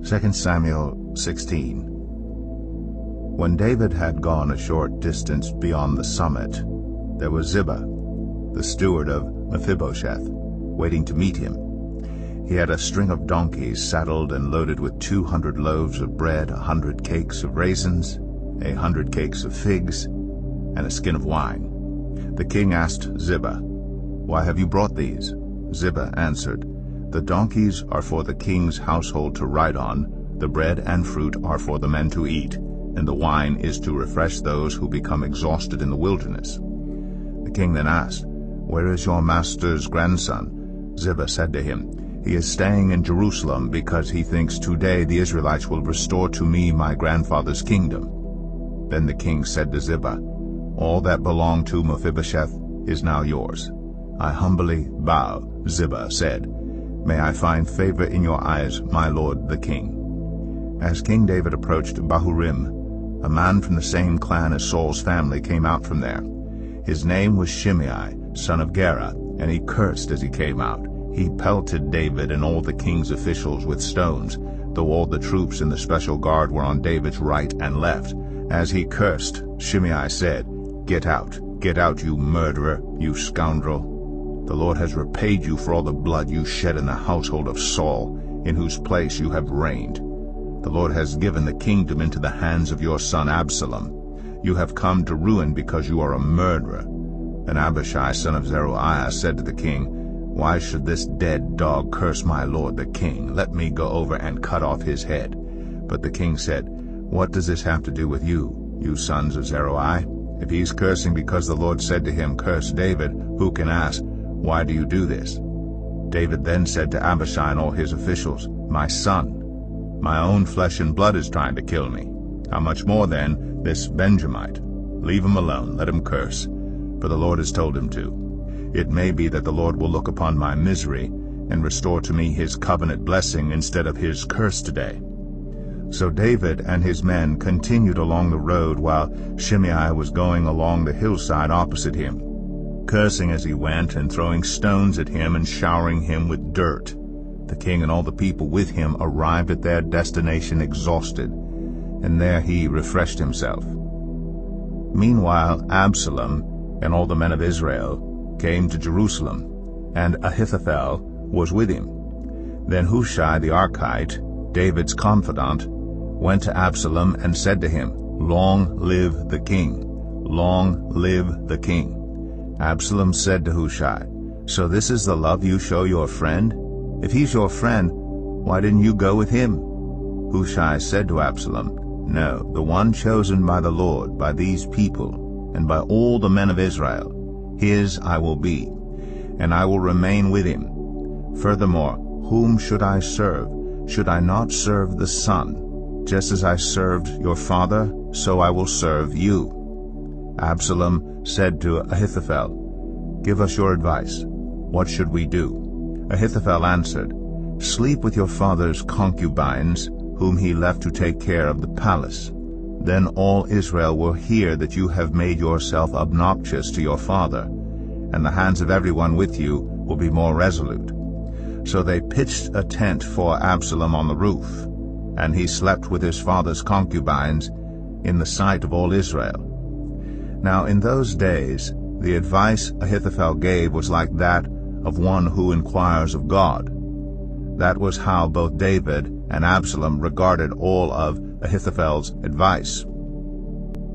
2 Samuel 16. When David had gone a short distance beyond the summit, there was Ziba, the steward of Mephibosheth, waiting to meet him. He had a string of donkeys saddled and loaded with 200 loaves of bread, 100 cakes of raisins, 100 cakes of figs, and a skin of wine. The king asked Ziba, "Why have you brought these?" Ziba answered, "The donkeys are for the king's household to ride on, the bread and fruit are for the men to eat, and the wine is to refresh those who become exhausted in the wilderness." The king then asked, "Where is your master's grandson?" Ziba said to him, "He is staying in Jerusalem because he thinks today the Israelites will restore to me my grandfather's kingdom." Then the king said to Ziba, "All that belonged to Mephibosheth is now yours." "I humbly bow," Ziba said. "May I find favor in your eyes, my lord the king." As King David approached Bahurim, a man from the same clan as Saul's family came out from there. His name was Shimei, son of Gera, and he cursed as he came out. He pelted David and all the king's officials with stones, though all the troops in the special guard were on David's right and left. As he cursed, Shimei said, get out, you murderer, you scoundrel. The Lord has repaid you for all the blood you shed in the household of Saul, in whose place you have reigned. The Lord has given the kingdom into the hands of your son Absalom. You have come to ruin because you are a murderer." And Abishai, son of Zeruiah, said to the king, "Why should this dead dog curse my lord the king? Let me go over and cut off his head." But the king said, "What does this have to do with you, you sons of Zeruiah? If he's cursing because the Lord said to him, 'Curse David,' who can ask, 'Why do you do this?'" David then said to Abishai and all his officials, "My son, my own flesh and blood is trying to kill me. How much more then this Benjamite? Leave him alone, let him curse, for the Lord has told him to. It may be that the Lord will look upon my misery and restore to me his covenant blessing instead of his curse today." So David and his men continued along the road while Shimei was going along the hillside opposite him, cursing as he went and throwing stones at him and showering him with dirt. The king and all the people with him arrived at their destination exhausted, and there he refreshed himself. Meanwhile Absalom and all the men of Israel came to Jerusalem, and Ahithophel was with him. Then Hushai the Archite, David's confidant, went to Absalom and said to him, "Long live the king! Long live the king!" Absalom said to Hushai, "So this is the love you show your friend? If he's your friend, why didn't you go with him?" Hushai said to Absalom, "No, the one chosen by the Lord, by these people, and by all the men of Israel, his I will be, and I will remain with him. Furthermore, whom should I serve? Should I not serve the Son? Just as I served your father, so I will serve you." Absalom said to Ahithophel, "Give us your advice. What should we do?" Ahithophel answered, "Sleep with your father's concubines, whom he left to take care of the palace. Then all Israel will hear that you have made yourself obnoxious to your father, and the hands of everyone with you will be more resolute." So they pitched a tent for Absalom on the roof, and he slept with his father's concubines in the sight of all Israel. Now in those days the advice Ahithophel gave was like that of one who inquires of God. That was how both David and Absalom regarded all of Ahithophel's advice.